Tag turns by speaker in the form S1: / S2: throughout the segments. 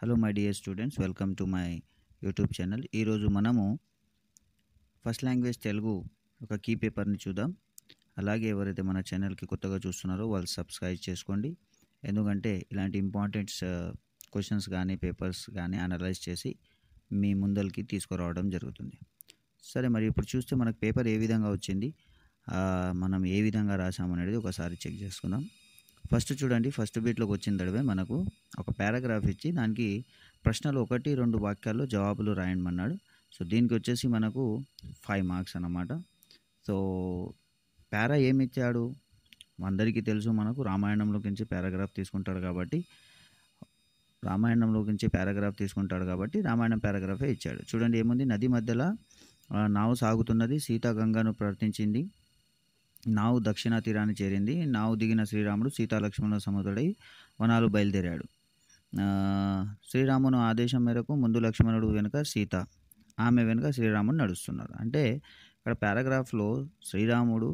S1: Hello my dear students, welcome to my YouTube channel. ఈరోజు మనము first language Telugu ఒక key పేపర్ని చూద్దాం. అలాగే ఎవరైతే మన ఛానల్కి కొత్తగా చూస్తున్నారో వాళ్ళు సబ్స్క్రైబ్ చేసుకోండి. ఎందుకంటే ఇలాంటి ఇంపార్టెంట్స్ క్వశ్చన్స్ కానీ పేపర్స్ కానీ అనలైజ్ చేసి మీ ముందరికి తీసుకురావడం జరుగుతుంది. సరే, మరి ఇప్పుడు చూస్తే మనకు పేపర్ ఏ విధంగా వచ్చింది, మనం ఏ విధంగా రాసామనేది ఒకసారి చెక్ చేసుకుందాం. ఫస్ట్ చూడండి, ఫస్ట్ బీట్లోకి వచ్చిన తడవే మనకు ఒక పారాగ్రాఫ్ ఇచ్చి దానికి ప్రశ్నలు 1-2 వాక్యాల్లో జవాబులు రాయమన్నాడు. సో దీనికి వచ్చేసి మనకు 5 మార్క్స్ అన్నమాట. సో పారా ఏమి ఇచ్చాడు అందరికీ తెలుసు, మనకు రామాయణంలోకి నుంచి పారాగ్రాఫ్ తీసుకుంటాడు కాబట్టి రామాయణం పారాగ్రాఫే ఇచ్చాడు. చూడండి ఏముంది, నది మధ్యలో నావు సాగుతున్నది, సీత గంగను ప్రార్థించింది, నావు దక్షిణ తీరాన్ని చేరింది, నావు దిగిన శ్రీరాముడు సీతాలక్ష్మణుల సముద్రుడై వనాలు బయలుదేరాడు. శ్రీరామును ఆదేశం మేరకు ముందు లక్ష్మణుడు వెనుక సీత, ఆమె వెనుక శ్రీరాముడు నడుస్తున్నారు. అంటే ఇక్కడ పారాగ్రాఫ్లో శ్రీరాముడు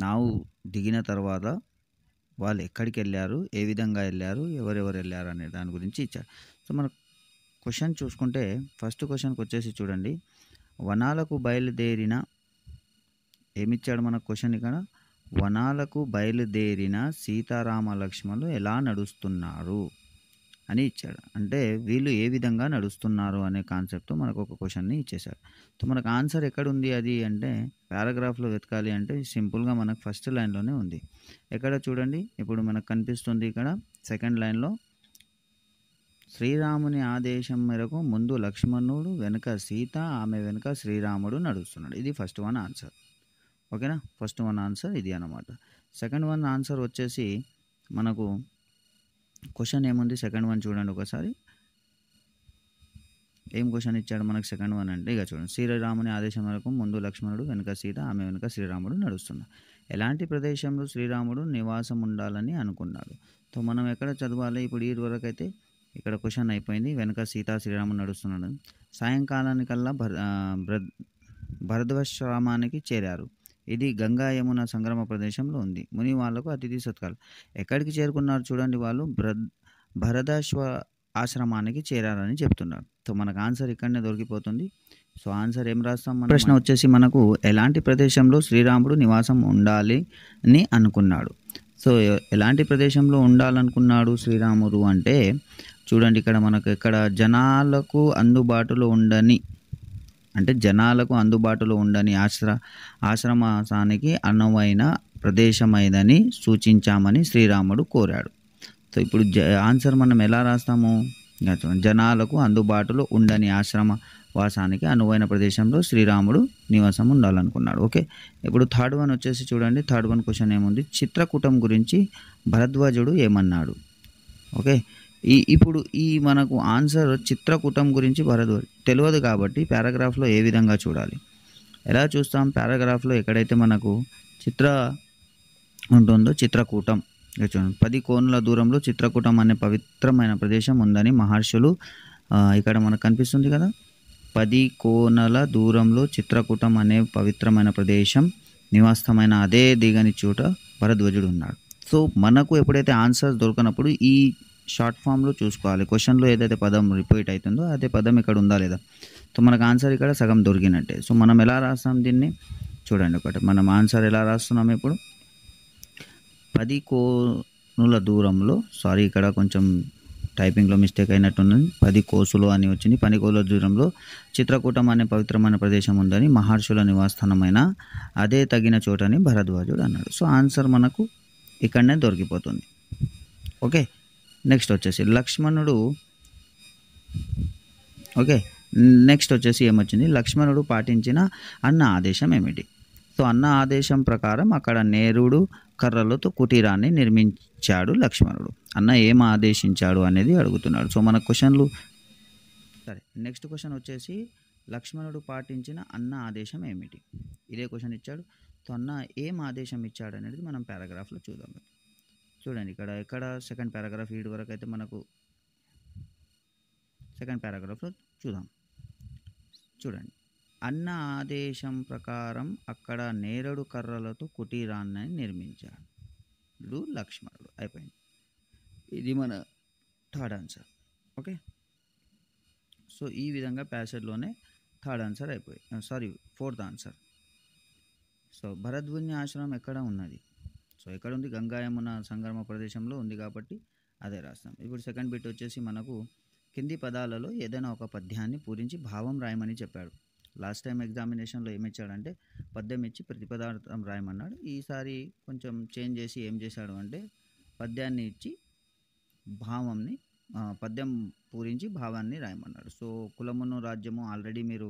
S1: నావు దిగిన తర్వాత వాళ్ళు ఎక్కడికి వెళ్ళారు, ఏ విధంగా వెళ్ళారు, ఎవరెవరు వెళ్ళారు అనే దాని గురించి ఇచ్చారు. సో మన క్వశ్చన్ చూసుకుంటే ఫస్ట్ క్వశ్చన్కి వచ్చేసి చూడండి, వనాలకు బయలుదేరిన ఏమిచ్చాడు మన క్వశ్చన్ ఇక్కడ, వనాలకు బయలుదేరిన సీతారామ లక్ష్మణులు ఎలా నడుస్తున్నారు అని ఇచ్చాడు. అంటే వీళ్ళు ఏ విధంగా నడుస్తున్నారు అనే కాన్సెప్ట్తో మనకు ఒక క్వశ్చన్ని ఇచ్చేశాడు. సో మనకు ఆన్సర్ ఎక్కడుంది అది అంటే, పారాగ్రాఫ్లో వెతకాలి అంటే సింపుల్గా మనకు ఫస్ట్ లైన్లోనే ఉంది. ఎక్కడ చూడండి, ఇప్పుడు మనకు కనిపిస్తుంది ఇక్కడ సెకండ్ లైన్లో, శ్రీరాముని ఆదేశం మేరకు ముందు లక్ష్మణుడు వెనుక సీత, ఆమె వెనుక శ్రీరాముడు నడుస్తున్నాడు. ఇది ఫస్ట్ వన్ ఆన్సర్. ఓకేనా, ఫస్ట్ వన్ ఆన్సర్ ఇది అన్నమాట. సెకండ్ వన్ ఆన్సర్ వచ్చేసి మనకు క్వశ్చన్ ఏముంది, సెకండ్ వన్ చూడండి ఒకసారి ఏం క్వశ్చన్ ఇచ్చాడు మనకు. సెకండ్ వన్ అంటే ఇక చూడండి, శ్రీరాముని ఆదేశం మేరకు ముందు లక్ష్మణుడు వెనుక సీత, ఆమె వెనుక శ్రీరాముడు నడుస్తున్నాడు. ఎలాంటి ప్రదేశంలో శ్రీరాముడు నివాసం ఉండాలని అనుకున్నాడు. సో మనం ఎక్కడ చదవాలి ఇప్పుడు, ఈ వరకు అయితే ఇక్కడ క్వశ్చన్ అయిపోయింది. వెనుక సీత, శ్రీరాముడు నడుస్తున్నాడు. సాయంకాలానికల్లా భరద్వాశ్రమానికి చేరారు. ఇది గంగా యమున సంగమ ప్రదేశంలో ఉంది. ముని వాళ్లకు అతిథి సత్కారం. ఎక్కడికి చేరుకున్నారు చూడండి, వాళ్ళు భరద్వాజ ఆశ్రమానికి చేరారని చెప్తున్నారు. సో మనకు ఆన్సర్ ఇక్కడనే దొరికిపోతుంది. సో ఆన్సర్ ఏం రాస్తాం, ప్రశ్న వచ్చేసి మనకు ఎలాంటి ప్రదేశంలో శ్రీరాముడు నివాసం ఉండాలి అని అనుకున్నాడు. సో ఎలాంటి ప్రదేశంలో ఉండాలనుకున్నాడు శ్రీరాముడు అంటే చూడండి, ఇక్కడ మనకు ఇక్కడ జనాలకు అందుబాటులో ఉండని ఆశ్రమానికి అనువైన ప్రదేశమైనదని సూచించామని శ్రీరాముడు కోరాడు. సో ఇప్పుడు ఆన్సర్ మనం ఎలా రాస్తాము, జనాలకు అందుబాటులో ఉండని ఆశ్రమవాసానికి అనువైన ప్రదేశంలో శ్రీరాముడు నివాసం ఉండాలనుకున్నాడు. ఓకే, ఇప్పుడు థర్డ్ వన్ వచ్చేసి చూడండి, థర్డ్ వన్ క్వశ్చన్ ఏముంది, చిత్రకూటం గురించి భరద్వాజుడు ఏమన్నాడు. ఓకే, ఇప్పుడు ఈ మనకు ఆన్సర్ చిత్రకూటం గురించి భరద్వాజుడు తెలియదు కాబట్టి పారాగ్రాఫ్లో ఏ విధంగా చూడాలి, ఎలా చూస్తాం, పారాగ్రాఫ్లో ఎక్కడైతే మనకు చిత్ర ఉంటుందో చిత్రకూటం చూడండి, 10 కోణుల దూరంలో చిత్రకూటం అనే పవిత్రమైన ప్రదేశం ఉందని మహర్షులు, ఇక్కడ మనకు కనిపిస్తుంది కదా, 10 కోణల దూరంలో చిత్రకూటం అనే పవిత్రమైన ప్రదేశం నివాసమైన అదే దిగని చోట భరద్వాజుడు ఉన్నాడు. సో మనకు ఎప్పుడైతే ఆన్సర్స్ దొరకనప్పుడు ఈ షార్ట్ ఫామ్లో చూసుకోవాలి, క్వశ్చన్లో ఏదైతే పదం రిపీట్ అవుతుందో అదే పదం ఇక్కడ ఉందా లేదా. సో మనకు ఆన్సర్ ఇక్కడ సగం దొరికినట్టే. సో మనం ఎలా రాస్తాం దీన్ని చూడండి, ఒకటి మనం ఆన్సర్ ఎలా రాస్తున్నాం ఇప్పుడు, 10 కోణుల దూరంలో, సారీ ఇక్కడ కొంచెం టైపింగ్లో మిస్టేక్ అయినట్టున్నది, 10 కోసులు అని వచ్చింది, 10 కోసుల దూరంలో చిత్రకూటం అనే పవిత్రమైన ప్రదేశం ఉందని మహర్షుల నివాసస్థానమైన అదే తగిన చోటని భరద్వాజుడు అన్నాడు. సో ఆన్సర్ మనకు ఇక్కడనే దొరికిపోతుంది. ఓకే, నెక్స్ట్ వచ్చేసి లక్ష్మణుడు, ఓకే నెక్స్ట్ వచ్చేసి ఏమొచ్చింది, లక్ష్మణుడు పాటించిన అన్న ఆదేశం ఏమిటి. సో అన్న ఆదేశం ప్రకారం అక్కడ నేరుడు కర్రలతో కుటీరాన్ని నిర్మించాడు లక్ష్మణుడు. అన్న ఏం ఆదేశించాడు అనేది అడుగుతున్నాడు. సో మన క్వశ్చన్లు సరే, నెక్స్ట్ క్వశ్చన్ వచ్చేసి లక్ష్మణుడు పాటించిన అన్న ఆదేశం ఏమిటి, ఇదే క్వశ్చన్ ఇచ్చాడు. సో అన్న ఏం ఆదేశం ఇచ్చాడు అనేది మనం పారాగ్రాఫ్లో చూద్దాం. చూడండి ఇక్కడ సెకండ్ పారాగ్రాఫ్, వీడి వరకు అయితే మనకు సెకండ్ పారాగ్రాఫ్లో చూద్దాం. చూడండి, అన్న ఆదేశం ప్రకారం అక్కడ నేరేడు కర్రలతో కుటీరాన్ని నిర్మించాడు లక్ష్మణుడు. అయిపోయింది, ఇది మన థర్డ్ ఆన్సర్. ఓకే. సో ఈ విధంగా ప్యాసేజ్లోనే థర్డ్ ఆన్సర్ అయిపోయి ఫోర్త్ ఆన్సర్. సో భరద్వాజ ఆశ్రమం ఎక్కడ ఉన్నది? సో ఎక్కడ ఉంది? గంగా యమున సంగమ ప్రదేశంలో ఉంది కాబట్టి అదే రాస్తాం. ఇప్పుడు సెకండ్ బిట్ వచ్చేసి మనకు కింది పదాలలో ఏదైనా ఒక పద్యాన్ని పూరించి భావం రాయమని చెప్పాడు. లాస్ట్ టైం ఎగ్జామినేషన్లో ఏమి ఇచ్చాడంటే పద్యం ఇచ్చి ప్రతిపదార్థం రాయమన్నాడు. ఈసారి కొంచెం చేంజ్ చేసి ఏం చేశాడు అంటే పద్యాన్ని ఇచ్చి భావంని పద్యం పూరించి భావాన్ని రాయమన్నాడు. సో కులమును రాజ్యము ఆల్రెడీ మీరు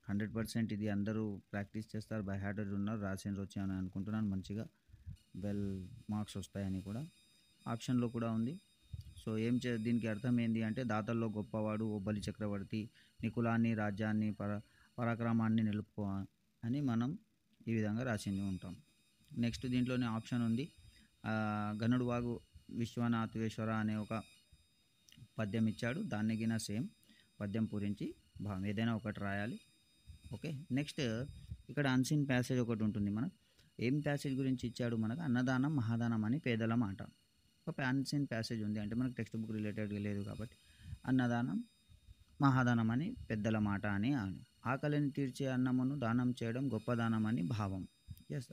S1: 100% ఇది అందరూ ప్రాక్టీస్ చేస్తారు, బై హార్టెడ్ ఉన్నారు, రాసిన వచ్చాయని అనుకుంటున్నాను. మంచిగా వెల్ మార్క్స్ వస్తాయని కూడా ఆప్షన్లో కూడా ఉంది. సో దీనికి అర్థం ఏంటి అంటే దాతల్లో గొప్పవాడు ఓ బలి చక్రవర్తి, నీ కులాన్ని రాజ్యాన్ని పరాక్రమాన్ని నిలుపుకో అని మనం ఈ విధంగా రాసింది ఉంటాం. నెక్స్ట్ దీంట్లోనే ఆప్షన్ ఉంది, గనుడు వాగు విశ్వనాథేశ్వర అనే ఒక పద్యం ఇచ్చాడు, దాన్ని గిన సేమ్ పద్యం పూరించి భావం ఏదైనా ఒకటి రాయాలి. ఓకే. నెక్స్ట్ ఇక్కడ అన్సీన్ ప్యాసేజ్ ఒకటి ఉంటుంది. మనకు ఏం ప్యాసేజ్ గురించి ఇచ్చాడు? మనకు అన్నదానం మహాదానం అని పేదల మాట. ఒక అన్సీన్ ప్యాసేజ్ ఉంది అంటే మనకు టెక్స్ట్ బుక్ రిలేటెడ్గా లేదు కాబట్టి అన్నదానం మహాదానం అని పెద్దల మాట అని ఆకలిని తీర్చే అన్నమును దానం చేయడం గొప్ప దానం అని భావం. ఎస్,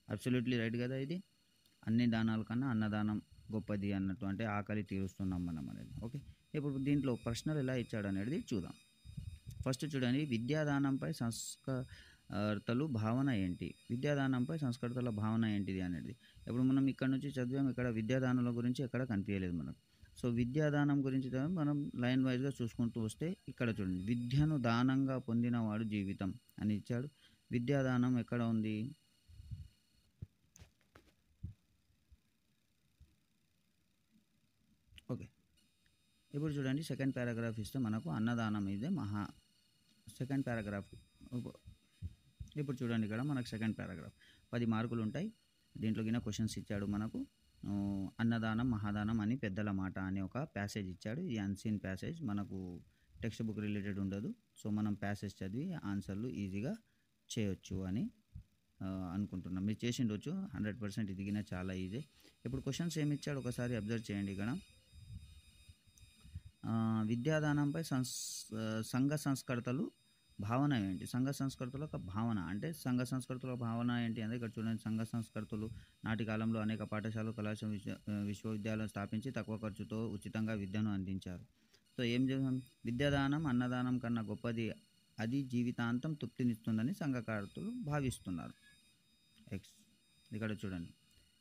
S1: అబ్సల్యూట్లీ రైట్ కదా. ఇది అన్ని దానాల కన్నా అన్నదానం గొప్పది అన్నట్టు, అంటే ఆకలి తీరుస్తున్నాం మనం అనేది. ఓకే. ఇప్పుడు దీంట్లో ప్రశ్నలు ఎలా ఇచ్చాడు అనేది చూద్దాం. ఫస్ట్ చూడండి, విద్యాదానంపై సంస్కర్తలు భావన ఏంటి? విద్యాదానంపై సంస్కర్తల భావన ఏంటిది అనేది. ఇప్పుడు మనం ఇక్కడ నుంచి చదివాం, ఇక్కడ విద్యాదానాల గురించి ఎక్కడ కనిపించలేదు మనకు. సో విద్యాదానం గురించి మనం లైన్ వైజ్గా చూసుకుంటూ వస్తే ఇక్కడ చూడండి, విద్యను దానంగా పొందినవాడు జీవితం అని ఇచ్చాడు. విద్యాదానం ఎక్కడ ఉంది? ఓకే. ఇప్పుడు చూడండి సెకండ్ పారాగ్రాఫ్ ఇస్తే మనకు అన్నదానం ఇదే సెకండ్ పారాగ్రాఫ్. ఇప్పుడు చూడండి ఇక్కడ మనకు సెకండ్ పారాగ్రాఫ్ 10 మార్కులు ఉంటాయి. దీంట్లో కింద క్వశ్చన్స్ ఇచ్చాడు మనకు. అన్నదానం మహాదానం అని పెద్దల మాట అనే ఒక ప్యాసేజ్ ఇచ్చాడు. ఈ అన్సీన్ ప్యాసేజ్ మనకు టెక్స్ట్ బుక్ రిలేటెడ్ ఉండదు. సో మనం ప్యాసేజ్ చదివి ఆన్సర్లు ఈజీగా చేయొచ్చు అని అనుకుంటున్నాం. మీరు చేసి ఉండొచ్చు 100%. ఇది కింద చాలా ఈజీ. ఇప్పుడు క్వశ్చన్స్ ఏమి ఇచ్చాడు ఒకసారి అబ్జర్వ్ చేయండి. ఇక్కడ విద్యాదానంపై సంఘ సంస్కర్తలు భావన ఏంటి? సంఘ సంస్కర్తల ఒక భావన అంటే సంఘ సంస్కృతుల భావన ఏంటి అంటే ఇక్కడ చూడండి, సంఘ సంస్కర్తలు నాటి కాలంలో అనేక పాఠశాలలు కళాశాల విశ్వవిద్యాలయాలు స్థాపించి తక్కువ ఖర్చుతో ఉచితంగా విద్యను అందించారు. సో ఏం చేసాం? విద్యాదానం అన్నదానం కన్నా గొప్పది, అది జీవితాంతం తృప్తినిస్తుందని సంఘకారతులు భావిస్తున్నారు. ఇక్కడ చూడండి,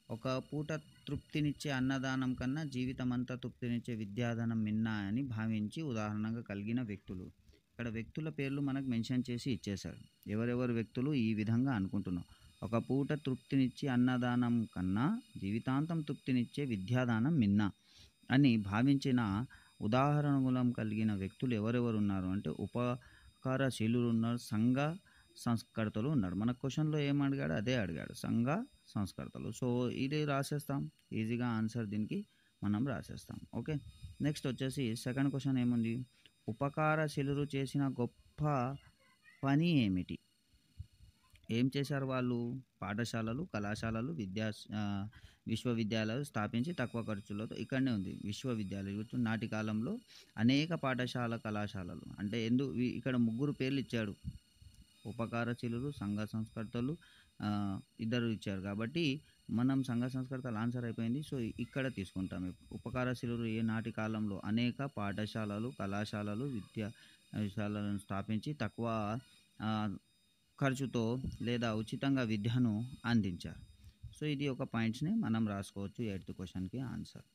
S1: ఒక పూట తృప్తినిచ్చే అన్నదానం కన్నా జీవితం అంతా తృప్తినిచ్చే విద్యాదానం మిన్నా అని భావించి ఉదాహరణగా కలిగిన వ్యక్తులు. ఇక్కడ వ్యక్తుల పేర్లు మనకు మెన్షన్ చేసి ఇచ్చేశారు. ఎవరెవరు వ్యక్తులు ఈ విధంగా అనుకుంటున్నాం. ఒక పూట తృప్తినిచ్చే అన్నదానం కన్నా జీవితాంతం తృప్తినిచ్చే విద్యాదానం మిన్నా అని భావించిన ఉదాహరణగులం కలిగిన వ్యక్తులు ఎవరెవరు ఉన్నారు అంటే ఉపకారశీలులు ఉన్నారు, సంఘ సంస్కర్తలు ఉన్నాడు. మన క్వశ్చన్లో ఏం అడిగాడు? అదే అడిగాడు, సంఘ సంస్కర్తలు. సో ఇది రాసేస్తాం ఈజీగా, ఆన్సర్ దీనికి మనం రాసేస్తాం. ఓకే. నెక్స్ట్ వచ్చేసి సెకండ్ క్వశ్చన్ ఏముంది? ఉపకారశీలురు చేసిన గొప్ప పని ఏమిటి? ఏం చేశారు వాళ్ళు? పాఠశాలలు కళాశాలలు విశ్వవిద్యాలయాలు స్థాపించి తక్కువ ఖర్చులతో, ఇక్కడనే ఉంది విశ్వవిద్యాలయాలు. నాటి కాలంలో అనేక పాఠశాల కళాశాలలు అంటే ఇక్కడ 3 పేర్లు ఇచ్చాడు. ఉపకారశీలురు, సంఘ సంస్కర్తలు ఇద్దరు ఇచ్చారు కాబట్టి మనం సంఘ సంస్కర్తలు ఆన్సర్ అయిపోయింది. సో ఇక్కడ తీసుకుంటాం. ఉపకారశీలురు ఏ నాటి కాలంలో అనేక పాఠశాలలు కళాశాలలు విద్యాశాలను స్థాపించి తక్కువ ఖర్చుతో లేదా ఉచితంగా విద్యను అందించారు. సో ఇది ఒక పాయింట్స్ని మనం రాసుకోవచ్చు 8th క్వశ్చన్కి ఆన్సర్.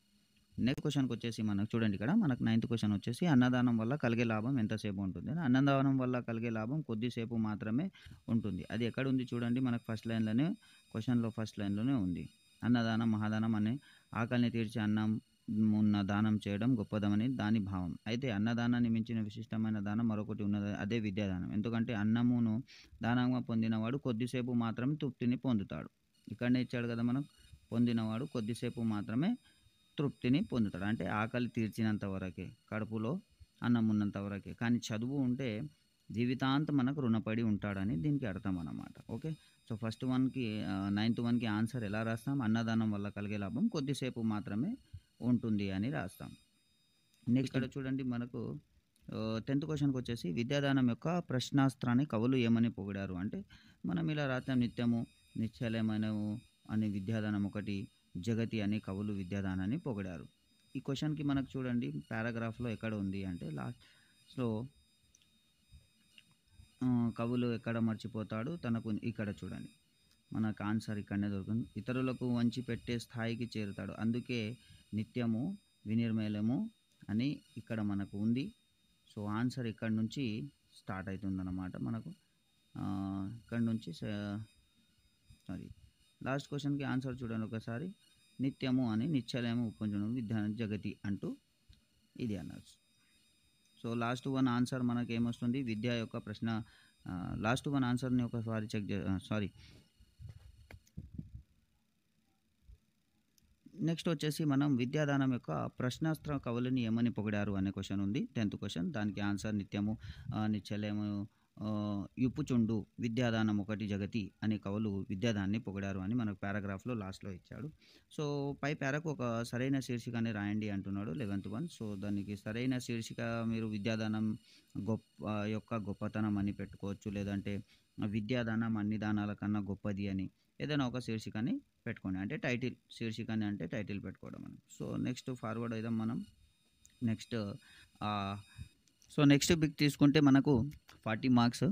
S1: నెక్స్ట్ క్వశ్చన్కి వచ్చేసి మనకు చూడండి, ఇక్కడ మనకు 9th క్వశ్చన్ వచ్చేసి అన్నదానం వల్ల కలిగే లాభం ఎంతసేపు ఉంటుంది? అన్నదానం వల్ల కలిగే లాభం కొద్దిసేపు మాత్రమే ఉంటుంది. అది ఎక్కడ ఉంది చూడండి, మనకు ఫస్ట్ లైన్లోనే క్వశ్చన్లో ఫస్ట్ లైన్లోనే ఉంది. అన్నదానం మహాదానం అనే ఆకలిని తీర్చి అన్నం ఉన్న దానం చేయడం గొప్పదమని దాని భావం. అయితే అన్నదానాన్ని మించిన విశిష్టమైన దానం మరొకటి ఉన్నది, అదే విద్యాదానం. ఎందుకంటే అన్నమును దానంగా పొందినవాడు కొద్దిసేపు మాత్రమే తృప్తిని పొందుతాడు. ఇక్కడనే ఇచ్చాడు కదా మనం, పొందినవాడు కొద్దిసేపు మాత్రమే తృప్తిని పొందుతాడు. అంటే ఆకలి తీర్చినంత వరకే, కడుపులో అన్నం ఉన్నంత వరకే. కానీ చదువు ఉంటే జీవితాంతం మనకు రుణపడి ఉంటాడని దీనికి అర్థం అన్నమాట. ఓకే. సో ఫస్ట్ 9th 1కి ఆన్సర్ ఎలా రాస్తాం? అన్నదానం వల్ల కలిగే లాభం కొద్దిసేపు మాత్రమే ఉంటుంది అని రాస్తాం. నెక్స్ట్ ఇక్కడ చూడండి మనకు 10th క్వెషన్‌కి వచ్చేసి విద్యాదానం యొక్క ప్రశ్నాస్త్రాన్ని కవులు ఏమని పొగిడారు అంటే, మనం ఇలా రాత్రం నిత్యము, నిశ్చలమైనము అని విద్యాదానం ఒకటి, జగతి అని కవులు విద్యాదానాన్ని పొగిడారు. ఈ క్వెషన్‌కి మనకు చూడండి పారాగ్రాఫ్‌లో ఎక్కడ ఉంది అంటే లాస్ట్‌లో కవులు ఎక్కడ మర్చిపోతాడు తనకు ఇక్కడ చూడండి. మనకు ఆన్సర్ ఇక్కడనే దొరుకుతుంది. ఇతరులకు వంచి పెట్టే స్థాయికి చేరుతాడు. అందుకే నిత్యము, వినిర్మలము అని ఇక్కడ మనకు ఉంది. సో, ఆన్సర్ ఇక్కడి నుంచి స్టార్ట్ అవుతుందన్నమాట మనకు. ఇక్కడి నుంచి సారీ లాస్ట్ క్వెషన్‌కి ఆన్సర్ చూడండి ఒకసారి. నిత్యము అని నిశ్చలము ఉపంజనం విద్యా జగతి అంటూ ఇది అనొచ్చు. సో, లాస్ట్ వన్ ఆన్సర్ మనకేమొస్తుంది విద్య యొక్క ప్రశ్న లాస్ట్ వన్ ఆన్సర్‌ని ఒకసారి చెక్ సారీ నెక్స్ట్ వచ్చేసి మనం విద్యాదానం యొక్క ప్రశ్నాస్త్ర కవులని ఏమని పొగిడారు అనే క్వెషన్ ఉంది 10th క్వెషన్. దానికి ఆన్సర్ నిత్యము, నిశ్చలము, యుపుచుండు, విద్యాదానం ఒకటి జగతి అనే కవులు విద్యాదాన్ని పొగిడారు అని మనకు పారాగ్రాఫ్‌లో లాస్ట్‌లో ఇచ్చాడు. సో, పై పారాకు ఒక సరైన శీర్షికని రాయండి అంటున్నాడు 11th వన్. సో, దానికి సరైన శీర్షిక మీరు విద్యాదానం యొక్క గొప్పతనం అని పెట్టుకోవచ్చు. లేదంటే విద్యాదానం అన్ని దానాల కన్నా గొప్పది అని ఏదైనా ఒక శీర్షికని పెట్టుకోండి. అంటే టైటిల్ శీర్షికని అంటే టైటిల్ పెట్టుకోవడం మనం. సో, నెక్స్ట్ ఫార్వర్డ్ అయిదాం మనం. నెక్స్ట్ సో, నెక్స్ట్ బిట్ తీసుకుంటే మనకు 40 మార్క్స్.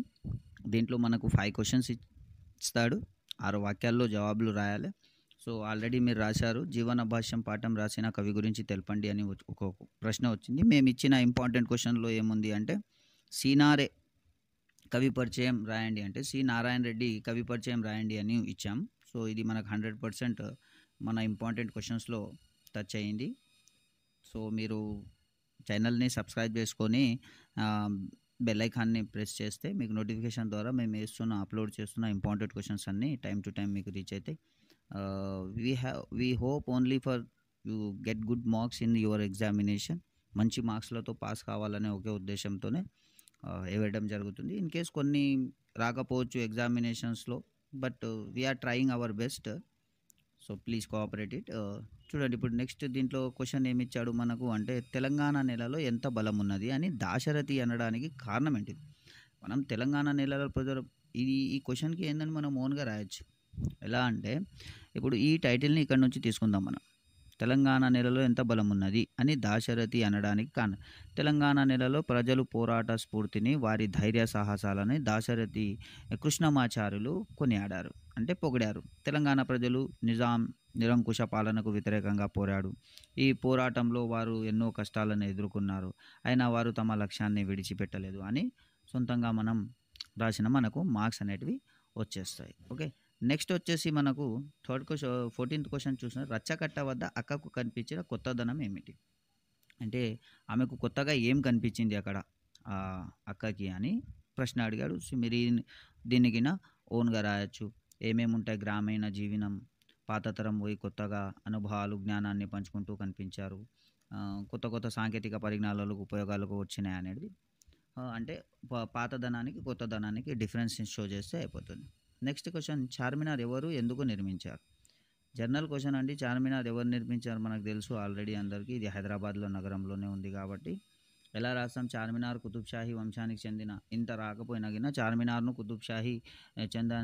S1: దీంట్లో మనకు 5 క్వెషన్స్ ఇస్తాడు. 6 వాక్యాల్లో జవాబులు రాయాలి. సో, ఆల్రెడీ మీరు రాశారు. జీవన భాష్యం పాఠం రాసిన కవి గురించి తెలపండి అని ఒక ప్రశ్న వచ్చింది. మేము ఇచ్చిన ఇంపార్టెంట్ క్వెషన్‌లో ఏముంది అంటే సీనారే కవి పరిచయం రాయండి అంటే సి. నారాయణ రెడ్డి కవి పరిచయం రాయండి అని ఇచ్చాం. సో, ఇది మనకు 100% మన ఇంపార్టెంట్ క్వెషన్స్‌లో టచ్ అయింది. సో, మీరు ఛానల్‌ని సబ్స్క్రైబ్ చేసుకొని బెల్ ఐకాన్ని ప్రెస్ చేస్తే మీకు నోటిఫికేషన్ ద్వారా మేము అప్లోడ్ చేస్తున్న ఇంపార్టెంట్ క్వెషన్స్ అన్నీ టైమ్ టు టైమ్ మీకు రీచ్ అవుతాయి. We hope only for you get good marks in your examination. మంచి మార్క్స్‌లతో పాస్ కావాలనే ఒకే ఉద్దేశంతోనే ఇవ్వడం జరుగుతుంది. ఇన్ కేస్ కొన్ని రాకపోవచ్చు ఎగ్జామినేషన్స్‌లో, but we are trying our best. So, please cooperate it. చూడండి ఇప్పుడు నెక్స్ట్ దీంట్లో క్వెషన్ ఏమిచ్చాడు మనకు అంటే తెలంగాణ నేలలో ఎంత బలం ఉన్నది అని దాశరథి అనడానికి కారణం ఏంటిది? మనం తెలంగాణ నేలలో ఈ క్వెషన్‌కి ఏందని మనం ఓన్‌గా రాయొచ్చు. ఎలా అంటే ఇప్పుడు ఈ టైటిల్‌ని ఇక్కడ నుంచి తీసుకుందాం మనం. తెలంగాణ నేలలో ఎంత బలం ఉన్నది అని దాశరథి అనడానికి కారణం. తెలంగాణ నేలలో ప్రజలు పోరాట స్ఫూర్తిని, వారి ధైర్య సాహసాలని దాశరథి కృష్ణమాచార్యులు కొనియాడారు అంటే పొగిడారు. తెలంగాణ ప్రజలు నిరంకుశ పాలనకు వ్యతిరేకంగా పోరాడు. ఈ పోరాటంలో వారు ఎన్నో కష్టాలను ఎదుర్కొన్నారు. అయినా వారు తమ లక్ష్యాన్ని విడిచిపెట్టలేదు అని సొంతంగా మనం రాసిన మనకు మార్క్స్ అనేటివి వచ్చేస్తాయి. ఓకే. నెక్స్ట్ వచ్చేసి మనకు 14th క్వెషన్ చూసిన రచ్చకట్ట వద్ద అక్కకు కనిపించిన కొత్తదనం ఏమిటి? అంటే ఆమెకు కొత్తగా ఏం కనిపించింది అక్కడ అక్కకి అని ప్రశ్న అడిగాడు. సో, మీరు దీనికిన ఓన్‌గా రాయొచ్చు. ఏమేమి ఉంటాయి గ్రామీణ జీవనం, పాత తరం పోయి కొత్తగా అనుభవాలు, జ్ఞానాన్ని పంచుకుంటూ కనిపించారు. కొత్త కొత్త సాంకేతిక పరిజ్ఞానాలకు ఉపయోగాలకు వచ్చినాయి అనేది అంటే పాతదనానికి కొత్తదనానికి డిఫరెన్స్ షో చేస్తే అయిపోతుంది. నెక్స్ట్ క్వెషన్ చార్మినార్ ఎవరు ఎందుకు నిర్మించారు? జనరల్ క్వెషన్ అండి. చార్మినార్ ఎవరు నిర్మించారు మనకు తెలుసు ఆల్రెడీ అందరికీ. ఇది హైదరాబాద్లో నగరంలోనే ఉంది కాబట్టి ఎలా రాస్తాం చార్మినార్ కుతుబ్షాహీ వంశానికి చెందిన ఇంత రాకపోయినా గిన చార్మినార్ను కుతుబ్షాహీ చెందిన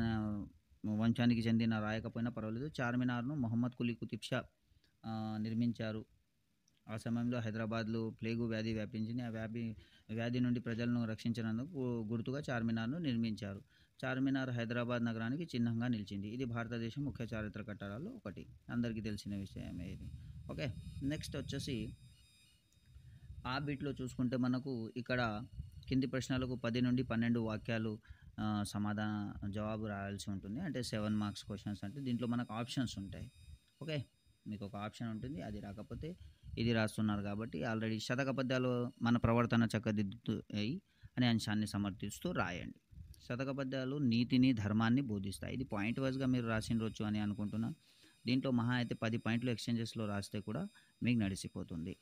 S1: వంశానికి చెందిన రాయకపోయినా పర్వాలేదు. చార్మినార్ను మొహమ్మద్ కులీ కుతుబ్ షా నిర్మించారు. ఆ సమయంలో హైదరాబాద్లో ప్లేగు వ్యాధి వ్యాపించింది. ఆ వ్యాధి నుండి ప్రజలను రక్షించినందుకు గుర్తుగా చార్మినార్ను నిర్మించారు. చార్మినార్ హైదరాబాద్ నగరానికి చిహ్నంగా నిలిచింది. ఇది భారతదేశం ముఖ్య చారిత్రక కట్టడాల్లో ఒకటి. అందరికీ తెలిసిన విషయమే ఇది. ఓకే. నెక్స్ట్ వచ్చేసి ఆ బిట్లో చూసుకుంటే మనకు ఇక్కడ కింది ప్రశ్నలకు 10 నుండి 12 వాక్యాలు జవాబు రాయాల్సి ఉంటుంది. అంటే 7 మార్క్స్ క్వెషన్స్ అంటే దీంట్లో మనకు ఆప్షన్స్ ఉంటాయి. ఓకే. మీకు ఒక ఆప్షన్ ఉంటుంది. అది రాకపోతే ఇది రాస్తున్నారు కాబట్టి ఆల్రెడీ శతక పద్యాలు మన ప్రవర్తన చక్కదిద్దుతాయి అనే అంశాన్ని సమర్థిస్తూ రాయండి. శతక పద్యాలు నీతిని, ధర్మాన్ని బోధిస్తాయి. ఇది పాయింట్ వైజ్‌గా మీరు రాసిండొచ్చు అని అనుకుంటున్నాను. దీంట్లో మహా అయితే 10 పాయింట్లు ఎక్స్‌చేంజెస్‌లో రాస్తే కూడా మీకు నడిసిపోతుంది.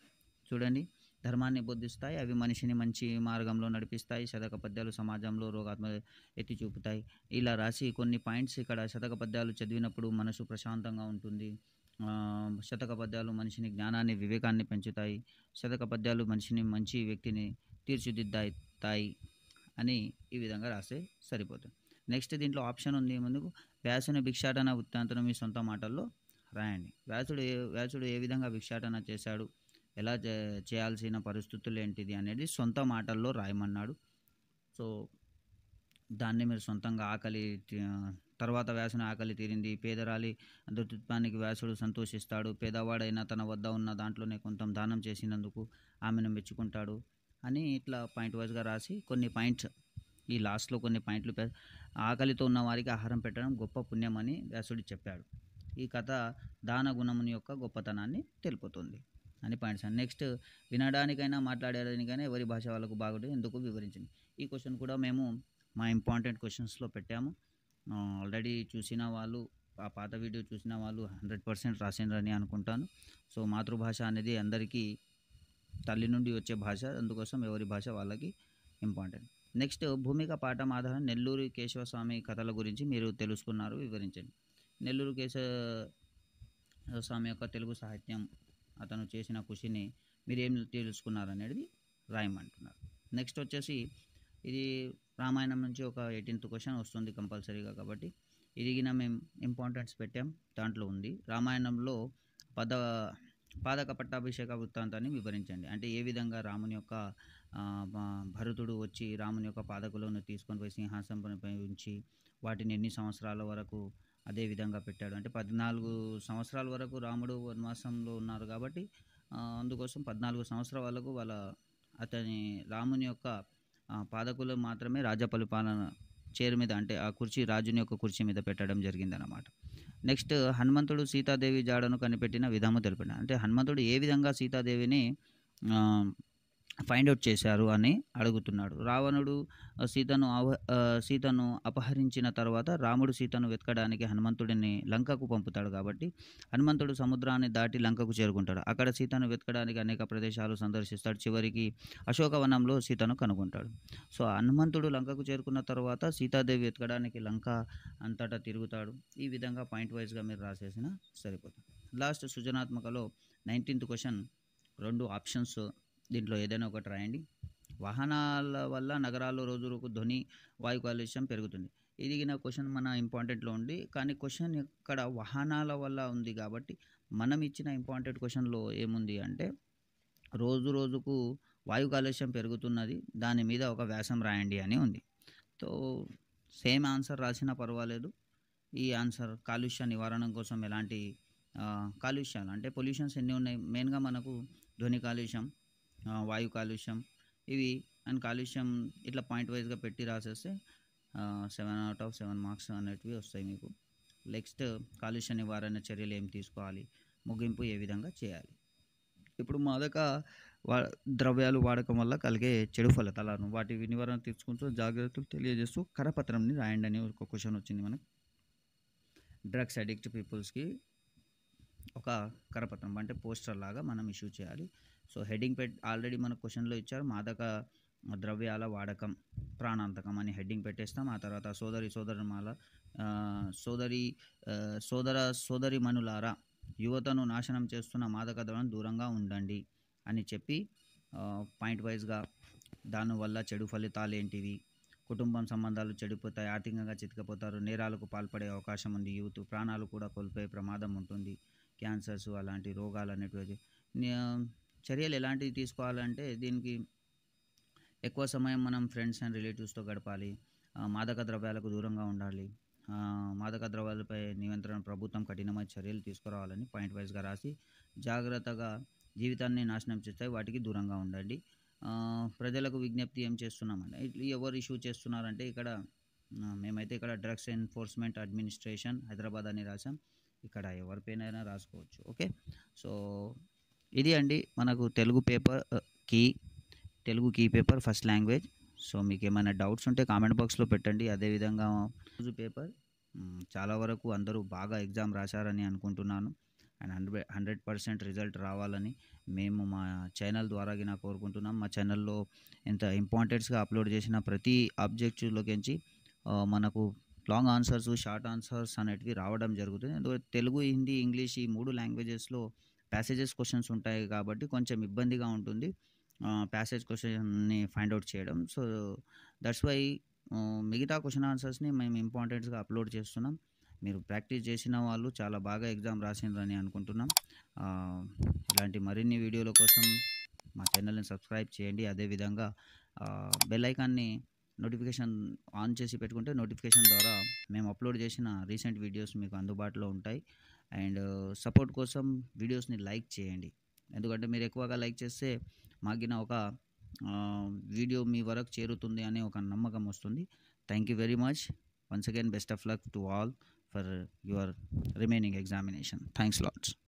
S1: చూడండి, ధర్మాన్ని బోధిస్తాయి. అవి మనిషిని మంచి మార్గంలో నడిపిస్తాయి. శతక పద్యాలు సమాజంలో రోగాత్మ ఎత్తి చూపుతాయి. ఇలా రాసి కొన్ని పాయింట్స్ ఇక్కడ శతక పద్యాలు చదివినప్పుడు మనసు ప్రశాంతంగా ఉంటుంది. శతక పద్యాలు మనిషిని జ్ఞానాన్ని, వివేకాన్ని పెంచుతాయి. శతక పద్యాలు మనిషిని మంచి వ్యక్తిని తీర్చిదిద్దుతాయి అని ఈ విధంగా రాస్తే సరిపోతుంది. నెక్స్ట్ దీంట్లో ఆప్షన్ ఉంది ముందుకు. వ్యాసుని భిక్షాటన వృత్తాంతం మీ సొంత మాటల్లో రాయండి. వ్యాసుడు ఏ విధంగా భిక్షాటన చేశాడు, ఎలా చేయాల్సిన పరిస్థితులు ఏంటిది అనేది సొంత మాటల్లో రాయమన్నాడు. సో దాన్ని మీరు సొంతంగా తర్వాత వ్యాసుని ఆకలి తీరింది, పేదరాలి దుర్తిత్వానికి వ్యాసుడు సంతోషిస్తాడు, పేదవాడైన తన వద్ద ఉన్న దాంట్లోనే కొంత దానం చేసినందుకు ఆమెను మెచ్చుకుంటాడు అని ఇట్లా పాయింట్ వైజ్గా రాసి కొన్ని పాయింట్స్ ఈ లాస్ట్లో కొన్ని పాయింట్లు ఆకలితో ఉన్న వారికి ఆహారం పెట్టడం గొప్ప పుణ్యం అని వ్యాసుడు చెప్పాడు. ఈ కథ దాన గుణముని యొక్క గొప్పతనాన్ని తెలుపుతుంది అని పాయింట్స్. నెక్స్ట్ వినడానికైనా మాట్లాడడానికైనా ఎవరి భాష వాళ్ళకు బాగుంటుంది ఎందుకు వివరించింది. ఈ క్వశ్చన్ కూడా మేము మా ఇంపార్టెంట్ క్వశ్చన్స్లో పెట్టాము. ఆల్రెడీ చూసిన వాళ్ళు, ఆ పాత వీడియో చూసిన వాళ్ళు 100% రాసిండ్రని అనుకుంటాను. సో మాతృభాష అనేది అందరికీ తల్లి నుండి వచ్చే భాష, అందుకోసం ఎవరి భాష వాళ్ళకి ఇంపార్టెంట్. నెక్స్ట్ భూమిక పాఠం ఆధారం నెల్లూరు కేశవస్వామి కథల గురించి మీరు తెలుసుకున్నారు, వివరించండి. నెల్లూరు కేశవస్వామి యొక్క తెలుగు సాహిత్యం, అతను చేసిన కృషిని మీరు ఏం తెలుసుకున్నారు అనేది రాయమంటున్నారు. నెక్స్ట్ వచ్చేసి ఇది రామాయణం నుంచి ఒక 18th క్వశ్చన్ వస్తుంది కంపల్సరీగా, కాబట్టి ఇది మేము ఇంపార్టెన్స్ పెట్టాం, దాంట్లో ఉంది. రామాయణంలో పాదక పట్టాభిషేక వృత్తాంతాన్ని వివరించండి. అంటే ఏ విధంగా రాముని యొక్క భరతుడు వచ్చి రాముని యొక్క పాదకులను తీసుకొని పోయి సింహాసనంపై ఉంచి వాటిని ఎన్ని సంవత్సరాల వరకు అదే విధంగా పెట్టాడు. అంటే 14 సంవత్సరాల వరకు రాముడు వనవాసంలో ఉన్నారు కాబట్టి అందుకోసం 14 సంవత్సరాల వరకు అతని రాముని యొక్క పాదకులు మాత్రమే రాజ్య పరిపాలన చైర్ మీద, అంటే ఆ కుర్చీ రాజుని యొక్క కుర్చీ మీద పెట్టడం జరిగిందన్నమాట. నెక్స్ట్ హనుమంతుడు సీతాదేవి జాడను కనిపెట్టిన విధము తెలిపిన. అంటే హనుమంతుడు ఏ విధంగా సీతాదేవిని ఫైండ్ అవుట్ చేశారు అని అడుగుతున్నాడు. రావణుడు సీతను అపహరించిన తర్వాత రాముడు సీతను వెతకడానికి హనుమంతుడిని లంకకు పంపుతాడు. కాబట్టి హనుమంతుడు సముద్రాన్ని దాటి లంకకు చేరుకుంటాడు. అక్కడ సీతను వెతకడానికి అనేక ప్రదేశాలు సందర్శిస్తాడు. చివరికి అశోకవనంలో సీతను కనుగొంటాడు. సో హనుమంతుడు లంకకు చేరుకున్న తర్వాత సీతాదేవి వెతకడానికి లంక అంతటా తిరుగుతాడు. ఈ విధంగా పాయింట్ వైజ్గా మీరు రాసేసిన సరిపోతుంది. లాస్ట్ సృజనాత్మకలో 19th క్వశ్చన్ 2 ఆప్షన్స్, దీంట్లో ఏదైనా ఒకటి రాయండి. వాహనాల వల్ల నగరాల్లో రోజు రోజుకు ధ్వని వాయు కాలుష్యం పెరుగుతుంది. ఇది క్వశ్చన్ మన ఇంపార్టెంట్లో ఉంది, కానీ క్వశ్చన్ ఇక్కడ వాహనాల వల్ల ఉంది కాబట్టి మనం ఇచ్చిన ఇంపార్టెంట్ క్వశ్చన్లో ఏముంది అంటే రోజు రోజుకు వాయు కాలుష్యం పెరుగుతున్నది, దాని మీద ఒక వ్యాసం రాయండి అని ఉంది. సో సేమ్ ఆన్సర్ రాసినా పర్వాలేదు. ఈ ఆన్సర్ కాలుష్య నివారణ కోసం ఎలాంటి కాలుష్యాలు అంటే పొల్యూషన్స్ ఎన్ని ఉన్నాయి, మెయిన్గా మనకు ధ్వని కాలుష్యం, వాయు కాలుష్యం, ఇవి అండ్ కాలుష్యం ఇట్లా పాయింట్ వైజ్గా పెట్టి రాసేస్తే 7 out of 7 మార్క్స్ అనేటివి వస్తాయి మీకు. నెక్స్ట్ కాలుష్య నివారణ చర్యలు ఏం తీసుకోవాలి, ముగింపు ఏ విధంగా చేయాలి. ఇప్పుడు మాదక ద్రవ్యాలు వాడకం వల్ల కలిగే చెడు ఫలితాలను వాటి నివారణ తీసుకుంటూ జాగ్రత్తలు తెలియజేస్తూ కరపత్రంని రాయండి అని ఒక క్వశ్చన్ వచ్చింది మనకు. డ్రగ్స్ అడిక్ట్ పీపుల్స్కి ఒక కరపత్రం అంటే పోస్టర్ లాగా మనం ఇష్యూ చేయాలి. సో హెడ్డింగ్ ఆల్రెడీ మన క్వశ్చన్లో ఇచ్చారు, మాదక ద్రవ్యాల వాడకం ప్రాణాంతకం అని హెడ్డింగ్ పెట్టేస్తాం. ఆ తర్వాత సోదరి మనులారా యువతను నాశనం చేస్తున్న మాదక ద్రవ్యం దూరంగా ఉండండి అని చెప్పి పాయింట్ వైజ్గా దానివల్ల చెడు ఫలితాలు ఏంటివి, కుటుంబం సంబంధాలు చెడిపోతాయి, ఆర్థికంగా చితికిపోతారు, నేరాలకు పాల్పడే అవకాశం ఉంది, యూత్ ప్రాణాలు కూడా కోల్పోయే ప్రమాదం ఉంటుంది, క్యాన్సర్స్ అలాంటి రోగాలు అనేటివి. చర్యలు ఎలాంటివి తీసుకోవాలంటే దీనికి ఎక్కువ సమయం మనం ఫ్రెండ్స్ అండ్ రిలేటివ్స్తో గడపాలి, మాదక ద్రవ్యాలకు దూరంగా ఉండాలి, మాదక ద్రవ్యాలపై నియంత్రణ ప్రభుత్వం కఠినమైన చర్యలు తీసుకురావాలని పాయింట్ వైజ్గా రాసి జాగ్రత్తగా జీవితాన్ని నాశనం చేస్తాయి, వాటికి దూరంగా ఉండండి. ప్రజలకు విజ్ఞప్తి ఏం చేస్తున్నామంటే ఎవరు ఇష్యూ చేస్తున్నారంటే ఇక్కడ మేమైతే ఇక్కడ డ్రగ్స్ ఎన్ఫోర్స్మెంట్ అడ్మినిస్ట్రేషన్ హైదరాబాద్ అని రాసాం, ఇక్కడ ఎవరి పేరైనా రాసుకోవచ్చు. ఓకే, సో ఇది అండి మనకు Telugu key paper first language. So మీకు ఏమైనా డౌట్స్ ఉంటే కామెంట్ బాక్స్లో పెట్టండి. అదేవిధంగా రోజు పేపర్ చాలా వరకు అందరూ బాగా ఎగ్జామ్ రాశారని అనుకుంటున్నాను అండ్ 100% రిజల్ట్ రావాలని మేము మా ఛానల్ ద్వారా కోరుకుంటున్నాం. మా ఛానల్లో ఎంత ఇంపార్టెంట్స్గా అప్లోడ్ చేసిన ప్రతి ఆబ్జెక్టివ్లోకించి మనకు లాంగ్ ఆన్సర్స్, షార్ట్ ఆన్సర్స్ అనేటివి రావడం జరుగుతుంది. ఎందుకంటే తెలుగు, హిందీ, ఇంగ్లీష్ ఈ 3 లాంగ్వేజెస్‌లో ప్యాసేజెస్ క్వెషన్స్ ఉంటాయి కాబట్టి కొంచెం ఇబ్బందిగా ఉంటుంది. ప్యాసేజ్ క్వెషన్‌ని ఫైండ్ ఔట్ చేయడం. సో, దట్స్ వై మిగతా క్వెషన్ ఆన్సర్స్‌ని మేము ఇంపార్టెంట్స్‌గా అప్‌లోడ్ చేస్తున్నాం. మీరు ప్రాక్టీస్ చేసిన వాళ్ళు చాలా బాగా ఎగ్జామ్ రాసిండ్రని అనుకుంటున్నాం. ఆహ్, ఇలాంటి మరిన్ని వీడియోల కోసం మా ఛానల్‌ని సబ్స్క్రైబ్ చేయండి. అదేవిధంగా బెల్ ఐకాన్‌ని నోటిఫికేషన్ ఆన్ చేసి పెట్టుకుంటే నోటిఫికేషన్ ద్వారా మేము అప్‌లోడ్ చేసిన రీసెంట్ వీడియోస్ మీకు అందుబాటులో ఉంటాయి. అండ్ సపోర్ట్ కోసం వీడియోస్‌ని లైక్ చేయండి. ఎందుకంటే మీరు ఎక్కువగా లైక్ చేస్తే మాకిన ఒక వీడియో మీ వరకు చేరుతుంది అనే ఒక నమ్మకం వస్తుంది. Thank you very much. Once again best of luck to all for your remaining examination. Thanks LADS.